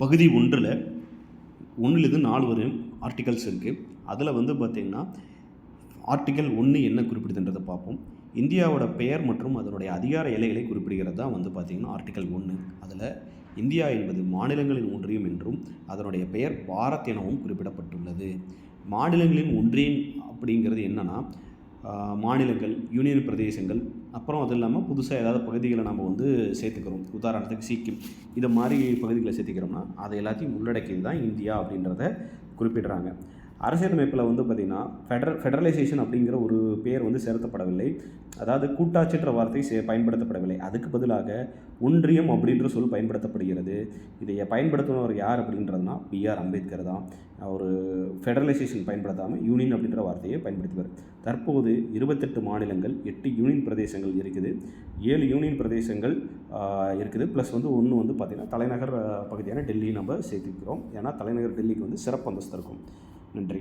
பகுதி 1லேருந்து 4 வரையும் ஆர்டிகல்ஸ் இருக்குது. அதில் வந்து பார்த்திங்கன்னா ஆர்டிக்கல் 1 என்ன குறிப்பிடுதுன்றதை பார்ப்போம். இந்தியாவோட பெயர் மற்றும் அதனுடைய அதிகார எல்லைகளை குறிப்பிடுகிறது தான் வந்து பார்த்திங்கன்னா ஆர்டிக்கல் 1. அதில் இந்தியா என்பது மாநிலங்களின் ஒன்றியம் என்றும் அதனுடைய பெயர் பாரத் எனவும் குறிப்பிடப்பட்டுள்ளது. மாநிலங்களின் ஒன்றியம் அப்படிங்கிறது என்னென்னா, மாநிலங்கள், யூனியன் பிரதேசங்கள், அப்புறம் அது இல்லாமல் புதுசாக ஏதாவது பகுதிகளை நம்ம வந்து சேர்த்துக்கிறோம். உதாரணத்துக்கு சிக்கிம், இதை மாதிரி பகுதிகளை சேர்த்துக்கிறோம்னா அது எல்லாத்தையும் உள்ளடக்கியது தான் இந்தியா அப்படின்றத குறிப்பிடுறாங்க. அரசியலமைப்பில் வந்து பார்த்திங்கன்னா ஃபெடரலைசேஷன் அப்படிங்கிற ஒரு பெயர் வந்து சேர்த்தப்படவில்லை. அதாவது கூட்டாட்சின்ற வார்த்தை பயன்படுத்தப்படவில்லை. அதுக்கு பதிலாக ஒன்றியம் அப்படின்ற சொல் பயன்படுத்தப்படுகிறது. இதை பயன்படுத்தினவர் யார் அப்படின்றதுனா பிஆர் அம்பேத்கர் தான். ஒரு ஃபெடரலைசேஷன் பயன்படுத்தாமல் யூனியன் அப்படின்ற வார்த்தையை பயன்படுத்துவார். தற்போது 28 மாநிலங்கள், 8 யூனியன் பிரதேசங்கள் இருக்குது. 7 யூனியன் பிரதேசங்கள் இருக்குது. ப்ளஸ் வந்து ஒன்று வந்து பார்த்திங்கன்னா தலைநகர் பகுதியான டெல்லி நம்ம சேர்த்துக்கிறோம். ஏன்னா தலைநகர் டெல்லிக்கு வந்து சிறப்பு அந்தஸ்து இருக்கும். நன்றி.